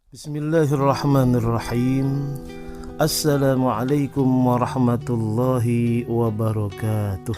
Bismillahirrahmanirrahim. Assalamualaikum warahmatullahi wabarakatuh.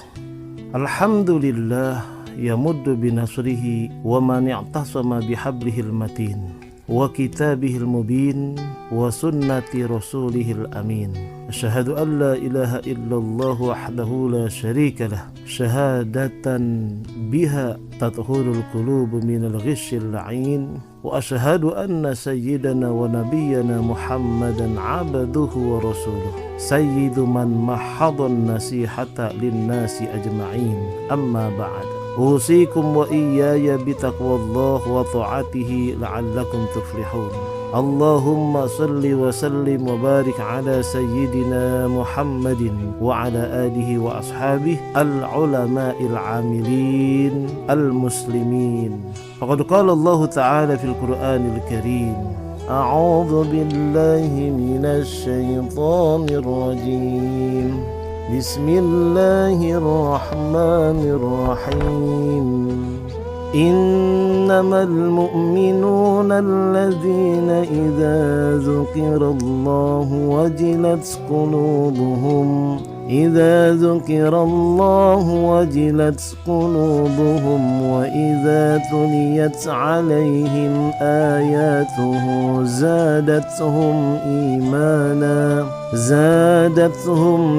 Alhamdulillah yamuddu binasrihi wa man i'tasama bihablihil matin wa kitabihil mubin wa sunnati rasulihil amin. Asyhadu an la ilaha illallah wahdahu la syarika lah syahadatan biha tathurul qulub minal ghishil la'in wa asyhadu anna sayyidana wa nabiyyana Muhammadan abduhu wa rasuluh sayyidu man mahadhan nasihata linnasi ajma'in amma ba'd. Usikum wa iyaya bitaqwallah wa ta'atihi la'allakum tuflihun. Allahumma salli wa sallim wa barik ala sayyidina Muhammadin wa ala alihi wa ashabihi al-ulama'il amilin al-muslimin. Faqad qala Allah ta'ala fil Qur'anil Karim, a'udzu billahi minasy syaithanir rajim. Bismillahirrahmanirrahim. Innamal mu'minuna alladhina idza dzukirallahu wajilat qulubuhum wajilat qulubuhum wa idza tuliyat 'alaihim ayatuhu zadatuhum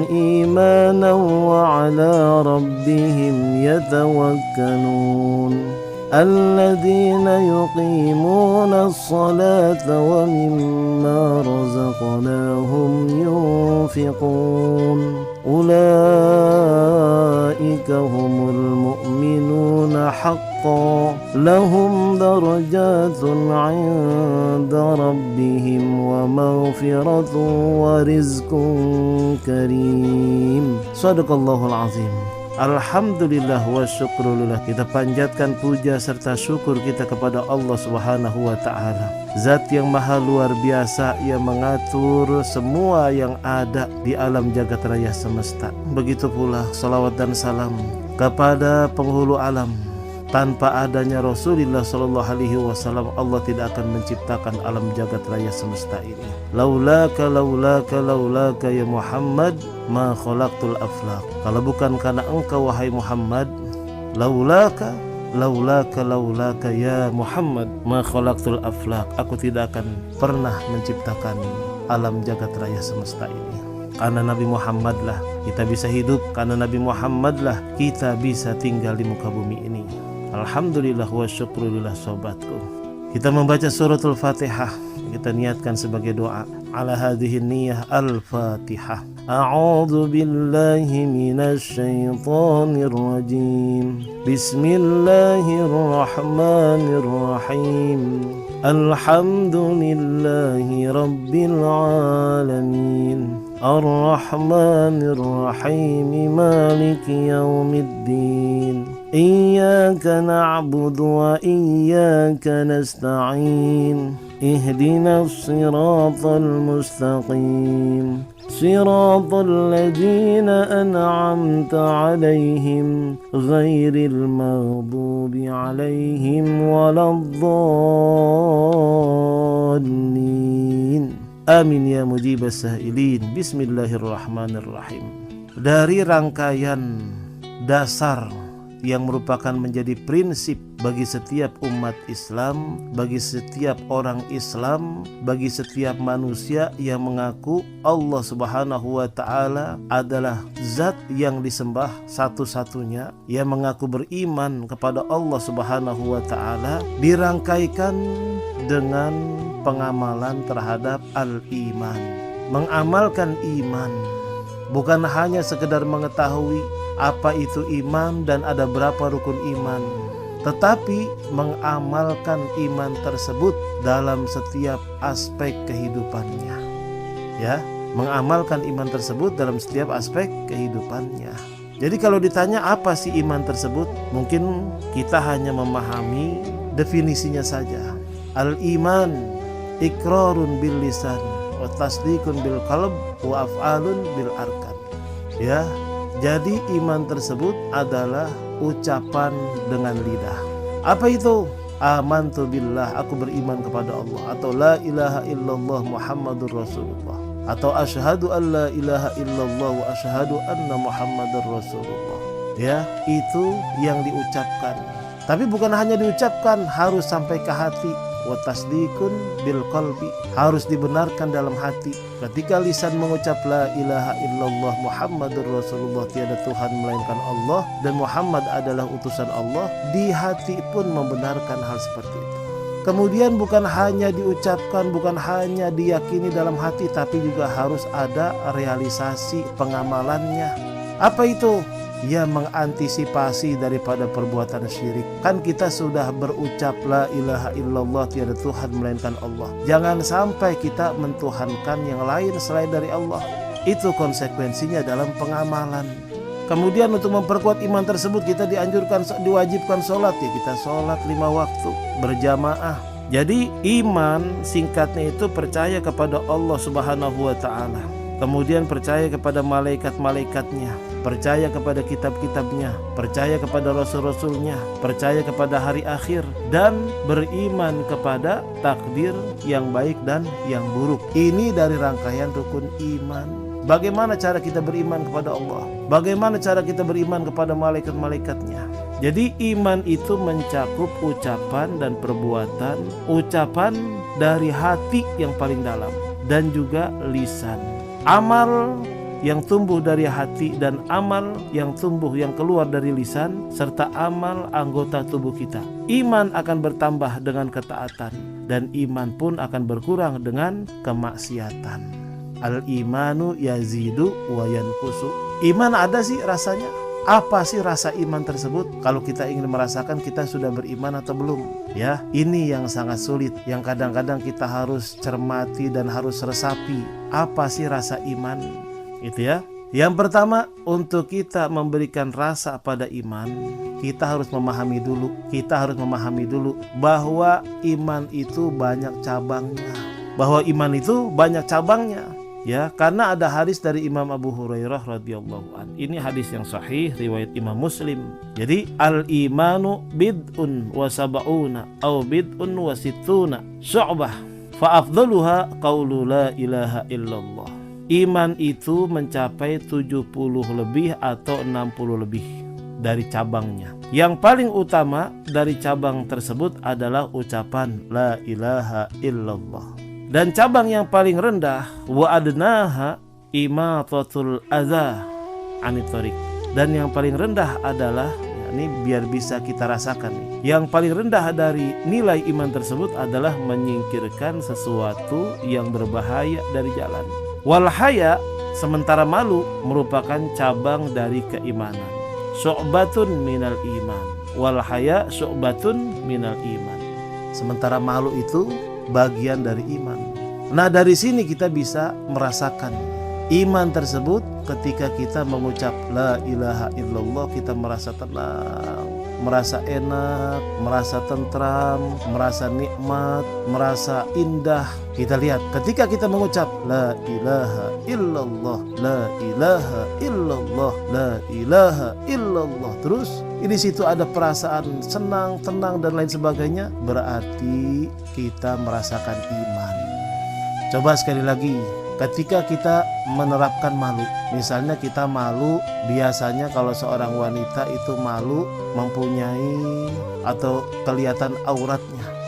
imana wa 'ala rabbihim yatawakkalun. الذين يقيمون الصلاة ومما رزقناهم ينفقون أولئك هم المؤمنون حقا لهم درجات عند ربهم ومغفرة ورزق كريم. صدق الله العظيم. Alhamdulillah wa syukrulillah. Kita panjatkan puja serta syukur kita kepada Allah Subhanahu wa ta'ala, Zat yang maha luar biasa, yang mengatur semua yang ada di alam jagat raya semesta. Begitu pula salawat dan salam kepada penghulu alam. Tanpa adanya Rasulullah sallallahu alaihi wasallam, Allah tidak akan menciptakan alam jagat raya semesta ini. Laulaka ya Muhammad ma khalaqtul aflaq. Kalau bukan karena engkau wahai Muhammad, laulaka ya Muhammad ma khalaqtul aflaq, aku tidak akan pernah menciptakan alam jagat raya semesta ini. Karena Nabi Muhammad lah kita bisa hidup, karena Nabi Muhammad lah kita bisa tinggal di muka bumi ini. Alhamdulillah wa syukrulillah sobatku. Kita membaca suratul Fatihah, kita niatkan sebagai doa. Ala hadhihi niyyah al-Fatihah. A'udzu billahi minasy syaithanir rajim. Bismillahirrahmanirrahim. Alhamdulillahi rabbil alamin. Ar-Rahmanir Rahim. Maliki yaumiddin. Iyyaka na'budu wa iyyaka nasta'in. Ihdinas siratal mustaqim. Siratal ladzina an'amta 'alaihim ghairil maghdubi 'alaihim waladdallin. Amin ya mujibas sa'ilin. Bismillahirrahmanirrahim. Dari rangkaian dasar yang merupakan menjadi prinsip bagi setiap umat Islam, bagi setiap orang Islam, bagi setiap manusia yang mengaku Allah Subhanahu wa ta'ala adalah zat yang disembah satu-satunya, yang mengaku beriman kepada Allah Subhanahu wa ta'ala, dirangkaikan dengan pengamalan terhadap al-iman. Mengamalkan iman bukan hanya sekedar mengetahui apa itu iman dan ada berapa rukun iman, tetapi mengamalkan iman tersebut dalam setiap aspek kehidupannya. Ya, mengamalkan iman tersebut dalam setiap aspek kehidupannya. Jadi kalau ditanya apa sih iman tersebut, mungkin kita hanya memahami definisinya saja. Al-iman iqrarun bil lisan wa tasdiqun bil qalb wa af'alun bil arkan. Ya, jadi iman tersebut adalah ucapan dengan lidah. Apa itu? amantu billah, aku beriman kepada Allah, atau la ilaha illallah Muhammadur Rasulullah, atau asyhadu an la ilaha illallah wa asyhadu anna Muhammadar Rasulullah. Ya, itu yang diucapkan. Tapi bukan hanya diucapkan, harus sampai ke hati. Wa tasdikun bil qalbi, harus dibenarkan dalam hati. Ketika lisan mengucap la ilaha illallah Muhammadur Rasulullah, tiada Tuhan melainkan Allah dan Muhammad adalah utusan Allah, di hati pun membenarkan hal seperti itu. Kemudian bukan hanya diucapkan, bukan hanya diyakini dalam hati, tapi juga harus ada realisasi pengamalannya. Apa itu? Ya, mengantisipasi daripada perbuatan syirik. Kan kita sudah berucap la ilaha illallah, tiada Tuhan melainkan Allah. Jangan sampai kita mentuhankan yang lain selain dari Allah. Itu konsekuensinya dalam pengamalan. Kemudian untuk memperkuat iman tersebut, kita diwajibkan sholat. Ya, kita sholat 5 waktu berjamaah. Jadi iman singkatnya itu percaya kepada Allah Subhanahu wa ta'ala. Kemudian percaya kepada malaikat-malaikatnya, percaya kepada kitab-kitabnya, percaya kepada rasul-rasulnya, percaya kepada hari akhir, dan beriman kepada takdir yang baik dan yang buruk. Ini dari rangkaian rukun iman. Bagaimana cara kita beriman kepada Allah? Bagaimana cara kita beriman kepada malaikat-malaikatnya? Jadi iman itu mencakup ucapan dan perbuatan, ucapan dari hati yang paling dalam, dan juga lisan. Amal yang tumbuh dari hati dan amal yang tumbuh yang keluar dari lisan, serta amal anggota tubuh kita. Iman akan bertambah dengan ketaatan, dan iman pun akan berkurang dengan kemaksiatan. Al-imanu yazidu wa yankusu. Iman ada sih rasanya. Apa sih rasa iman tersebut? Kalau kita ingin merasakan kita sudah beriman atau belum? Ya, ini yang sangat sulit, yang kadang-kadang kita harus cermati dan harus resapi. Apa sih rasa iman? Itu ya. Yang pertama, untuk kita memberikan rasa pada iman, kita harus memahami dulu bahwa iman itu banyak cabangnya. Ya, karena ada hadis dari Imam Abu Hurairah radhiyallahu an. Ini hadis yang sahih riwayat Imam Muslim. Jadi al-imanu bid'un wa sab'una aw bid'un wa sittuna syu'bah fa afdaluha qaulu la ilaha illallah. Iman itu mencapai 70 lebih atau 60 lebih dari cabangnya. Yang paling utama dari cabang tersebut adalah ucapan la ilaha illallah. Dan cabang yang paling rendah wa adnaha imatatul adza anit thariq. Dan yang paling rendah adalah, ini biar bisa kita rasakan nih. Yang paling rendah dari nilai iman tersebut adalah menyingkirkan sesuatu yang berbahaya dari jalan. Wal haya, sementara malu merupakan cabang dari keimanan. Syu'batun minal iman. Wal haya syu'batun minal iman. Sementara malu itu bagian dari iman. Nah, dari sini kita bisa merasakan iman tersebut ketika kita mengucap la ilaha illallah, kita merasa tenang, merasa enak, merasa tentram, merasa nikmat, merasa indah. Kita lihat ketika kita mengucap la ilaha illallah, la ilaha illallah, la ilaha illallah, terus di situ ada perasaan senang, tenang dan lain sebagainya, berarti kita merasakan iman. Coba sekali lagi, ketika kita menerapkan malu, misalnya kita malu, biasanya kalau seorang wanita itu malu mempunyai atau kelihatan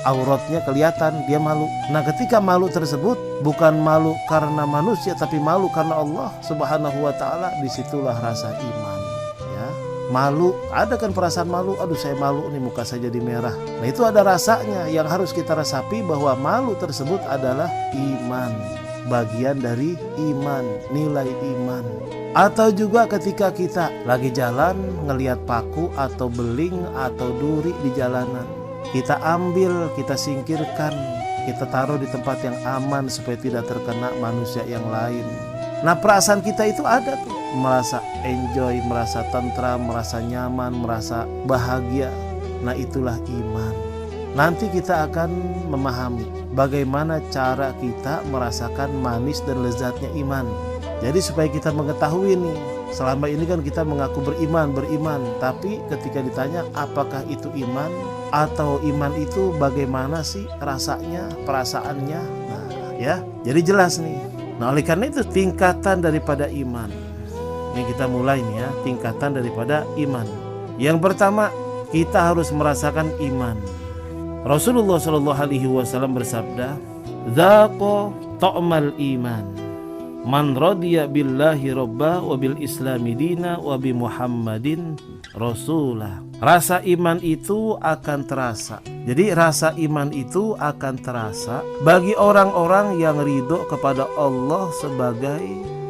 auratnya kelihatan, dia malu. Nah, ketika malu tersebut bukan malu karena manusia, tapi malu karena Allah Subhanahu wa ta'ala, disitulah rasa iman. Ya, malu, ada kan perasaan malu, aduh saya malu nih, muka saya jadi merah. Nah, itu ada rasanya yang harus kita resapi, bahwa malu tersebut adalah iman, bagian dari iman, nilai iman. Atau juga ketika kita lagi jalan ngelihat paku atau beling atau duri di jalanan, kita ambil, kita singkirkan, kita taruh di tempat yang aman supaya tidak terkena manusia yang lain. Nah, perasaan kita itu ada tuh, merasa enjoy, merasa tentram, merasa nyaman, merasa bahagia. Nah, itulah iman. Nanti kita akan memahami bagaimana cara kita merasakan manis dan lezatnya iman. Jadi supaya kita mengetahui nih, selama ini kan kita mengaku beriman, tapi ketika ditanya apakah itu iman, atau iman itu bagaimana sih rasanya, perasaannya. Nah, ya. Jadi jelas nih. Nah, oleh karena itu tingkatan daripada iman. Ini kita mulai nih ya, tingkatan daripada iman. Yang pertama, kita harus merasakan iman. Rasulullah Shallallahu Alaihi Wasallam bersabda, "Dzaqo ta'mal iman. Man radiya billahi robba wa bil islami dina wa bi Muhammadin rasulah." Rasa iman itu akan terasa. Jadi rasa iman itu akan terasa bagi orang-orang yang ridho kepada Allah sebagai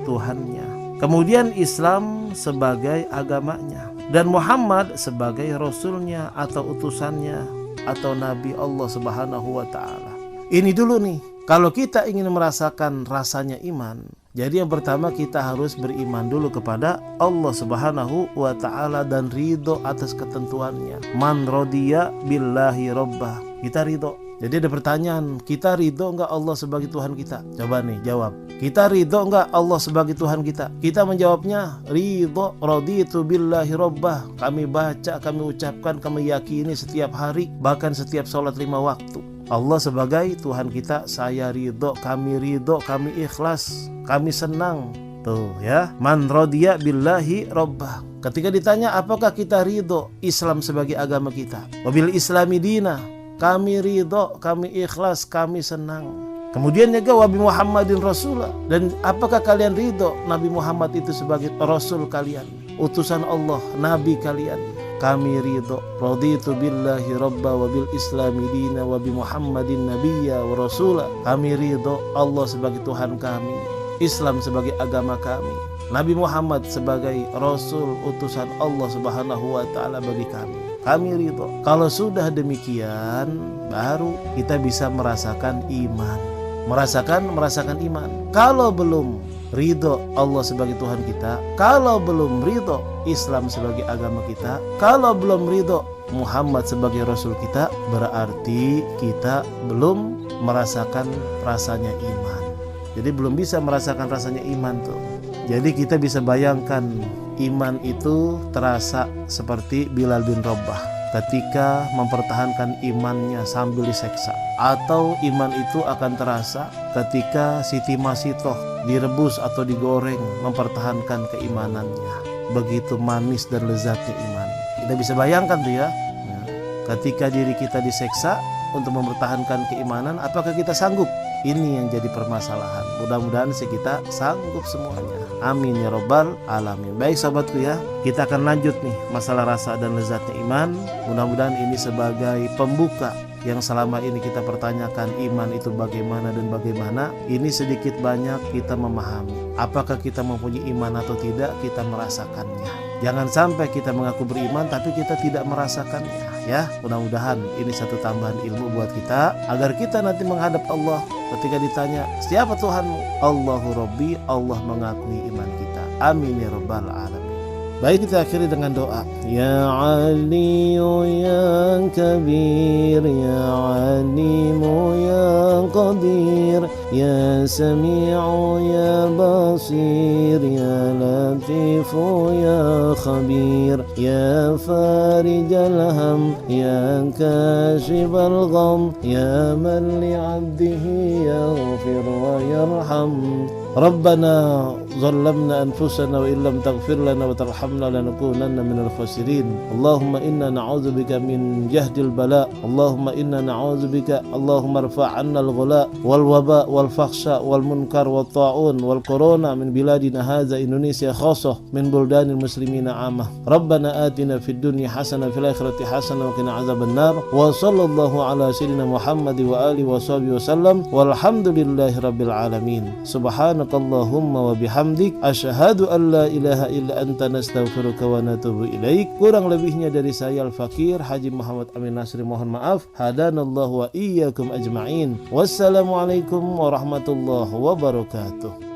Tuhannya, kemudian Islam sebagai agamanya, dan Muhammad sebagai Rasulnya atau utusannya atau Nabi Allah Subhanahu wa ta'ala. Ini dulu nih, kalau kita ingin merasakan rasanya iman, jadi yang pertama kita harus beriman dulu kepada Allah Subhanahu wa ta'ala dan ridho atas ketentuannya. Man rodiya billahi robbah. Kita ridho. Jadi ada pertanyaan, kita ridho enggak Allah sebagai Tuhan kita? Coba nih jawab. Kita ridho enggak Allah sebagai Tuhan kita? Kita menjawabnya ridho, raditu billahi robbah. Kami baca, kami ucapkan, kami yakini setiap hari, bahkan setiap sholat 5 waktu. Allah sebagai Tuhan kita, saya ridho, kami ikhlas, kami senang. Tuh ya, man rodiya billahi robbah. Ketika ditanya apakah kita ridho Islam sebagai agama kita, wabil islami dina, kami ridho, kami ikhlas, kami senang. Kemudian juga wabi Muhammadin rasulah, dan apakah kalian ridho Nabi Muhammad itu sebagai Rasul kalian, utusan Allah, Nabi kalian? Kami ridho, raditu billahi robba wa bil islami dina wa bi Muhammadin nabiyya wa rasulah. Kami ridho Allah sebagai Tuhan kami, Islam sebagai agama kami, Nabi Muhammad sebagai Rasul utusan Allah Subhanahu wa ta'ala bagi kami. Kami ridho. Kalau sudah demikian, baru kita bisa merasakan iman. Merasakan iman. Kalau belum ridho Allah sebagai Tuhan kita, kalau belum ridho Islam sebagai agama kita, kalau belum ridho Muhammad sebagai Rasul kita, berarti kita belum merasakan rasanya iman. Jadi belum bisa merasakan rasanya iman tuh. Jadi kita bisa bayangkan iman itu terasa seperti Bilal bin Rabah ketika mempertahankan imannya sambil diseksa, atau iman itu akan terasa ketika Siti Masitoh direbus atau digoreng mempertahankan keimanannya. Begitu manis dan lezatnya iman. Kita bisa bayangkan tuh ya. Nah, ketika diri kita diseksa untuk mempertahankan keimanan, apakah kita sanggup? Ini yang jadi permasalahan. Mudah-mudahan sih kita sanggup semuanya. Amin ya robbal alamin. Baik sahabatku ya, kita akan lanjut nih masalah rasa dan lezatnya iman. Mudah-mudahan ini sebagai pembuka yang selama ini kita pertanyakan iman itu bagaimana dan bagaimana. Ini sedikit banyak kita memahami apakah kita mempunyai iman atau tidak, kita merasakannya. Jangan sampai kita mengaku beriman tapi kita tidak merasakannya ya. Mudah-mudahan ini satu tambahan ilmu buat kita agar kita nanti menghadap Allah ketika ditanya siapa Tuhanmu, Allahu Rabbi, Allah mengakui iman kita. Amin ya rabbal alamin. Baik, kita akhiri dengan doa. Ya Aliyu ya Kabir, ya Alimu ya Qadir, ya Sami'u ya Basir, ya Latifu ya Khabir, ya Farijal Ham, ya Kashifal Gham, ya Man li'abdihi yaghfir wa yarham. Rabbana ظلمنا أنفسنا وإن لم تغفر لنا وترحمنا لنكونن من الخاسرين. اللهم إنا نعوذ بك من جهد البلاء. اللهم إنا نعوذ بك اللهم ارفع عنا الغلاء والوباء والفحشاء والمنكر والطاعون والكورونا من بلادنا هذا إندونيسيا خاصة من بلدان المسلمين عامة. ربنا آتنا في الدنيا حسنة في الآخرة حسنة وقنا عذاب النار. وصلى الله على سيدنا محمد وآله وصحبه وسلم والحمد لله رب العالمين. سبحانك اللهم وبحمدك asyhadu an la ilaha illa anta nastaghfiruka wa natubu ilaik. Kurang lebihnya dari saya Al-Fakir Haji Muhammad Amin Nasri mohon maaf. Hadanallahu wa iyyakum ajma'in. Wassalamualaikum warahmatullahi wabarakatuh.